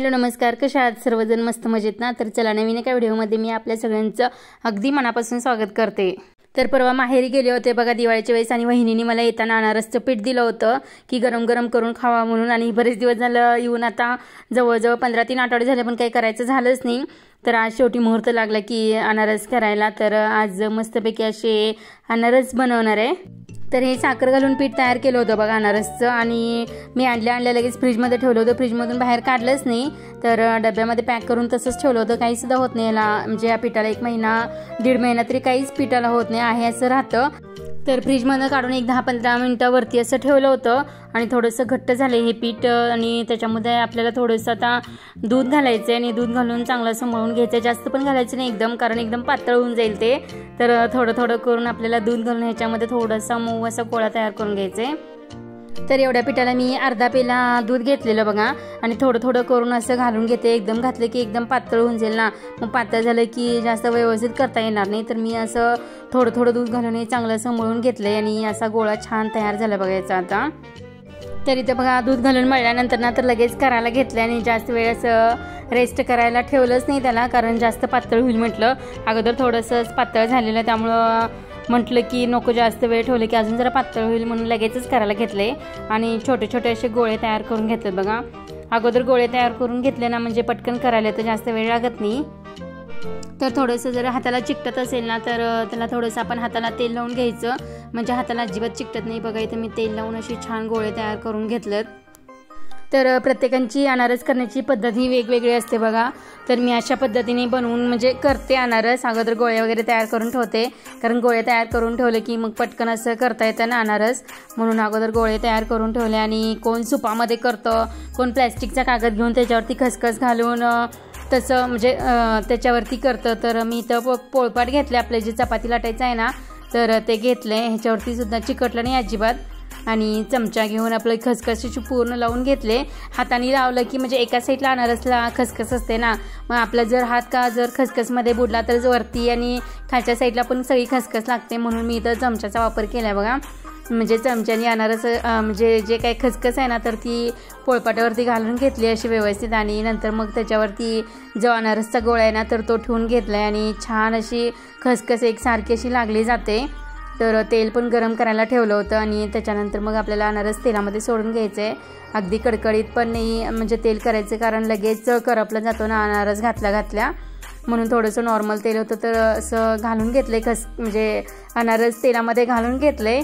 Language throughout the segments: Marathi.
हॅलो नमस्कार, कशा आहात सर्वजण? मस्त मजेत ना? तर चला नवीन एका व्हिडिओमध्ये मी आपल्या सगळ्यांचं अगदी मनापासून स्वागत करते। तर परवा माहेरी गेले होते बघा दिवाळीच्या वेळेस, आणि वहिनीने मला येताना अनारसचं पीठ दिलं होतं की गरम गरम करून खावा म्हणून। आणि बरेच दिवस झालं येऊन आता जवळजवळ 15-3 आठवडे झाले, पण काही करायचं झालंच नाही। तर आज शेवटी मुहूर्त लागला की अनारस करायला। तर आज मस्तपैकी असे अनारस बनवणार आहे। तर हे साखर घालून पीठ तयार केलं होतं बघा अनारसचं, आणि मी आणल्या लगेच फ्रीजमध्ये ठेवलं होतं। फ्रीजमधून बाहेर काढलंच नाही, तर डब्यामध्ये पॅक करून तसंच ठेवलं होतं। काही सुद्धा होत नाही याला, म्हणजे या पिठाला 1 महिना 1.5 महिना तरी काहीच पिठाला होत नाही आहे असं राहतं। तर फ्रीजमधून काढून एक 10-15 मिनिटावरती असं ठेवलं होतं, आणि थोडंसं घट्ट झालं हे पीठ। आणि त्याच्यामध्ये आपल्याला थोडंसं आता दूध घालायचं आहे, आणि दूध घालून चांगलं असं मळून घ्यायचं। जास्त पण घालायचं नाही एकदम, कारण एकदम पातळ होऊन जाईल ते। तर थोडं थोडं करून आपल्याला दूध घालून ह्याच्यामध्ये थोडासा मऊ असा गोळा तयार करून घ्यायचा आहे। तर एवढ्या पिठाला मी अर्धा पेला दूध घेतलेलं बघा, आणि थोडं थोडं करून असं घालून घेते। एकदम घातलं की एकदम पातळ होऊन जाईल ना, मग पातळ झालं की जास्त व्यवस्थित करता येणार नाही। तर मी असं थोडं थोडं दूध घालून चांगलं असं मळून घेतलंय, आणि असा गोळा छान तयार झाला बघा याचा आता। तर इथं बघा दूध घालून मळल्यानंतर ना तर लगेच करायला घेतलं, आणि जास्त वेळ असं रेस्ट करायला ठेवलंच नाही त्याला, कारण जास्त पातळ होईल म्हटलं। अगोदर थोडंसं पातळ झालेलं, त्यामुळं म्हटलं की नको जास्त वेळ ठेवले की अजून जरा पातळ होईल, म्हणून लगेचच करायला घेतले। आणि छोटे छोटे असे गोळे तयार करून घेतले बघा। अगोदर गोळे तयार करून घेतले ना म्हणजे पटकन करायला तर जास्त वेळ लागत नाही। तर थोडंसं जर हाताला चिकटत असेल ना तर त्याला थोडंसं आपण हाताला तेल लावून घ्यायचं, म्हणजे हाताला अजिबात चिकटत नाही बघा। इथं मी तेल लावून असे छान गोळे तयार करून घेतलेत। तर प्रत्येकांची अनारस करण्याची पद्धत ही वेगवेगळी असते बघा। तर मी अशा पद्धतीने बनवून म्हणजे करते अनारस। अगोदर गोळे वगैरे तयार करून ठेवते, कारण गोळे तयार करून ठेवले की मग पटकन असं करता येतं ना अनारस, म्हणून अगोदर गोळे तयार करून ठेवले। आणि कोण सुपामध्ये करतं, कोण प्लॅस्टिकचा कागद घेऊन त्याच्यावरती खसखस घालून तसं म्हणजे त्याच्यावरती करतं। तर मी इथं पोळपाट घेतले, आपले जे चपाती लाटायचं आहे ना तर ते घेतले। ह्याच्यावरती सुद्धा चिकटलं नाही अजिबात, आणि चमचा घेऊन आपलं खसखशीची पूर्ण लावून घेतले। हाताने लावलं की म्हणजे एका साईडला अनारसला खसखस असते ना, मग आपला जर हात का जर खसखसमध्ये बुडला तर वरती आणि खालच्या साईडला पण सगळी खसखस लागते, म्हणून मी इथं चमच्याचा वापर केला बघा। म्हणजे चमच्याने अनारस म्हणजे जे काही खसखस आहे ना तर ती पोळपाटावरती घालून घेतली अशी व्यवस्थित, आणि नंतर मग त्याच्यावरती जो अनारसचा गोळा आहे ना तर तो ठेवून घेतला आहे, आणि छान अशी खसखस एकसारखी अशी लागली जाते। तर तेल पण गरम करायला ठेवलं होतं, आणि त्याच्यानंतर मग आपल्याला अनारस तेलामध्ये सोडून घ्यायचं आहे। अगदी कडकडीत पण नाही म्हणजे तेल करायचं, कारण लगेच करपला जातो ना अनारस घातल्या, म्हणून थोडंसं नॉर्मल तेल होतं तर असं घालून घेतलं म्हणजे अनारस तेलामध्ये घालून घेतलं।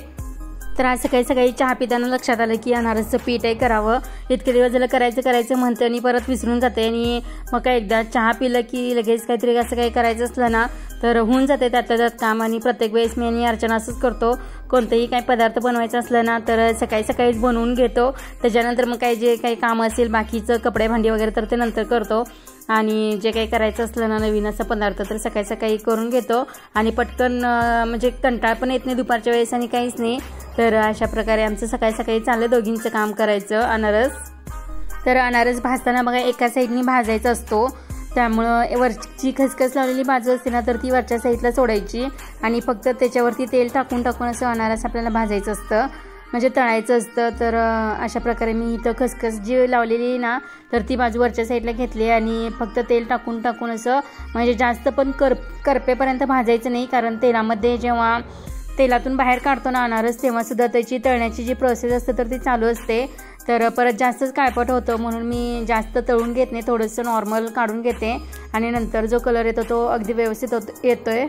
तर आज सकाळी चहा पिताना लक्षात आलं की अनारसचं पीठ आहे करावं। इतके दिवस झालं करायचं म्हणते आणि परत विसरून जाते, आणि मग काय एकदा चहा पिलं की लगेच काहीतरी असं काही करायचं असलं ना तर होऊन जाते त्यातल्या त्यात काम। आणि प्रत्येक वेळेस मी आणि अर्चना असंच करतो, कोणतंही काही पदार्थ बनवायचं असलं ना तर सकाळीच बनवून घेतो। त्याच्यानंतर मग जे काही काम असेल बाकीचं कपडे भांडी वगैरे तर ते नंतर करतो, आणि जे काही करायचं असलं ना नवीन असा पदार्थ तर सकाळी करून घेतो, आणि पटकन म्हणजे कंटाळ पण येत नाही दुपारच्या वेळेस आणि काहीच नाही। तर अशा प्रकारे आमचं सकाळी चाललं दोघींचं काम करायचं अनारस। तर अनारस भाजताना बघा एका साईडनी भाजायचा असतो, त्यामुळं वरची खसखस लावलेली बाजू असते ना तर ती वरच्या साईडला सोडायची, आणि फक्त त्याच्यावरती तेल टाकून असं अनारस आपल्याला भाजायचं असतं, म्हणजे तळायचं असतं। तर अशा प्रकारे मी इथं खसखस जी लावलेली ना तर ती बाजू वरच्या साईडला घेतली, आणि फक्त तेल टाकून असं म्हणजे जास्त पण करपेपर्यंत भाजायचं नाही, कारण तेलामध्ये जेव्हा तेलातून बाहेर काढतो ना अनारस तेव्हा सुद्धा त्याची तळण्याची जी प्रोसेस असते तर ती चालू असते, तर परत जास्तच काळपट होतं, म्हणून मी जास्त तळून घेत नाही, थोडंसं नॉर्मल काढून घेते, आणि नंतर जो कलर येतो तो अगदी व्यवस्थित येतोय।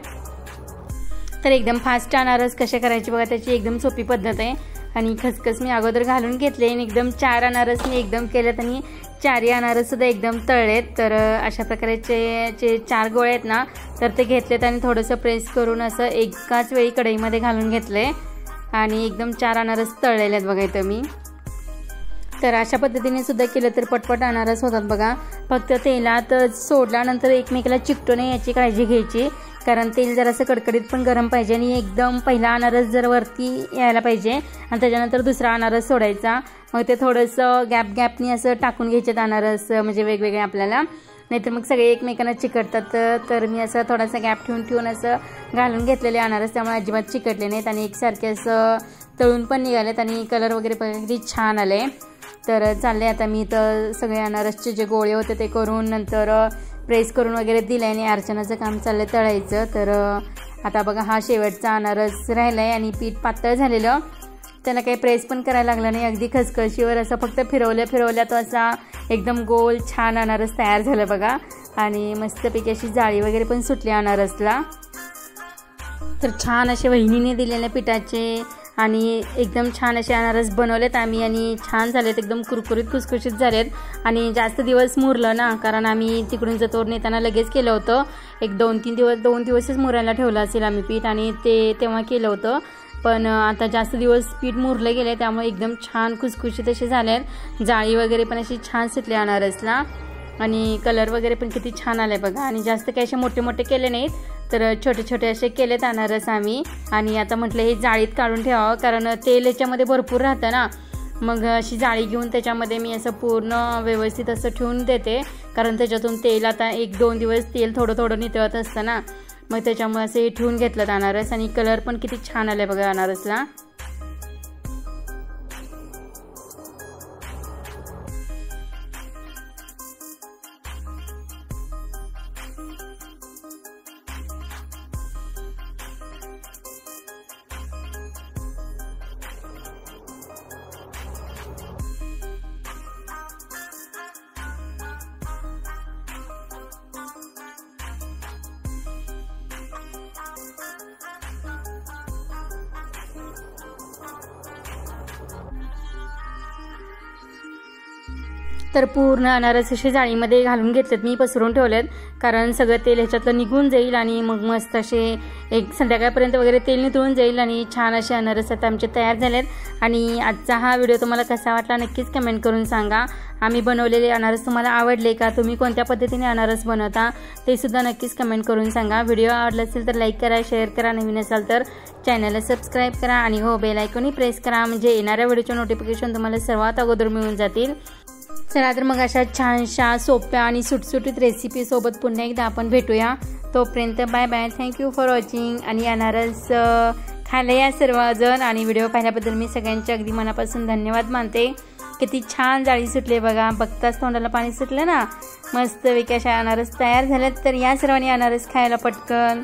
तर एकदम फास्ट अनारस कसे करायचे बघा, त्याची एकदम सोपी पद्धत आहे। आणि खसखस मी अगोदर घालून घेतले, आणि एकदम 4 अनारस मी एकदम केलेत, आणि 4ही अनारस सुद्धा एकदम तळलेत। तर अशा प्रकारचे 4 गोळे आहेत ना तर ते घेतलेत, आणि थोडंसं प्रेस करून असं एकाच वेळी कढईमध्ये घालून घेतले, आणि एकदम 4 अनारस तळलेले आहेत बघा इथं मी। तर अशा पद्धतीने सुद्धा केलं तर पटपट अनारस होतात बघा। फक्त तेलात सोडल्यानंतर एकमेकाला चिकटू नये याची काळजी घ्यायची, कारण तेल जरासं कडकडीत पण गरम पाहिजे, आणि एकदम पहिला अनारस जर वरती यायला पाहिजे, आणि त्याच्यानंतर दुसरा अनारस सोडायचा। मग ते थोडंसं गॅपनी असं टाकून घ्यायचे अनारस, म्हणजे वेगवेगळे आपल्याला, नाहीतर मग सगळे एकमेकांना चिकटतात। तर मी असं थोडासा गॅप ठेवून असं घालून घेतलेले अनारस, त्यामुळे अजिबात चिकटले नाहीत, आणि एकसारखे असं तळून पण निघालेत, आणि कलर वगैरे किती छान आले। तर चालले आता मी तर सगळे अनारसचे जे गोळे होते ते करून नंतर प्रेस करून वगैरे दिले आणि अर्चनाचं काम चाललं तळायचं। तर आता बघा हा शेवटचा अनारस राहिला आहे आणि पीठ पातळ झालेलं, त्याला काही प्रेस पण करायला लागलं नाही, अगदी खसखशीवर असं फक्त फिरवल्या तो असा एकदम गोल छान अनारस तयार झालं बघा। आणि मस्तपैकी अशी जाळी वगैरे पण सुटली अनारसला। तर छान असे वहिनीने दिलेल्या पिठाचे आणि एकदम छान असे अनारस बनवलेत आम्ही आणि छान झालेत, एकदम कुरकुरीत खुसखुशीत झालेत आणि जास्त दिवस मुरलं ना, कारण आम्ही तिकडून जतोर नेताना लगेच केलं होतं, एक 2 दिवसच मुरायला ठेवलं असेल आम्ही पीठ आणि तेव्हा केलं होतं। पण आता जास्त दिवस पीठ मुरले गेले त्यामुळे एकदम छान खुसखुशीत असे झालेत, जाळी वगैरे पण अशी छान सुटली अनारसला आणि कलर वगैरे पण किती छान आले बघा। आणि जास्त काही असे मोठे मोठे केले नाहीत, तर छोटे छोटे असे केलेत अनारस आम्ही। आणि आता म्हटलं हे जाळीत काढून ठेवावं, कारण तेल याच्यामध्ये भरपूर राहतं ना, मग अशी जाळी घेऊन त्याच्यामध्ये मी असं पूर्ण व्यवस्थित असं ठेवून देते, कारण त्याच्यातून तेल आता 1-2 दिवस तेल थोडं थोडं नितळत असतं ना, मग त्याच्यामुळे असं हे ठेवून घेतलं अनारस। आणि कलर पण किती छान आले बघा अनारसला। तर पूर्ण अनारस असे जाळीमध्ये घालून घेतलेत मी, पसरून ठेवलेत, कारण सगळं तेल ह्याच्यातलं निघून जाईल आणि मग मस्त असे एक संध्याकाळपर्यंत वगैरे तेल निथळून जाईल आणि छान असे अनारस आता आमचे तयार झालेत। आणि आजचा हा व्हिडिओ तुम्हाला कसा वाटला नक्कीच कमेंट करून सांगा। आम्ही बनवलेले अनारस तुम्हाला आवडले का, तुम्ही कोणत्या पद्धतीने अनारस बनवता ते सुद्धा नक्कीच कमेंट करून सांगा। व्हिडिओ आवडला असेल तर लाईक करा, शेअर करा, नवीन असाल तर चॅनलला सबस्क्राईब करा आणि हो बेल आयकॉनही प्रेस करा, म्हणजे येणाऱ्या व्हिडिओचे नोटिफिकेशन तुम्हाला सर्वात अगोदर मिळून जातील। चला तर मग अशा छानशा सोप्या आणि सुटसुटीत रेसिपी सोबत पुन्हा एकदा आपण भेटूया, तोपर्यंत bye bye, thank you for watching. आणि अनारस खायला या सर्वजण, आणि व्हिडिओ पाहिल्याबद्दल मी सगळ्यांचे अगदी मनापासून धन्यवाद मानते। किती छान जाळी सुटली बघा, बघताच तोंडाला पाणी सुटलं ना, मस्त वेगळ्या अशा अनारस तयार झाल्यात। तर या सर्वांनी अनारस खायला पटकन।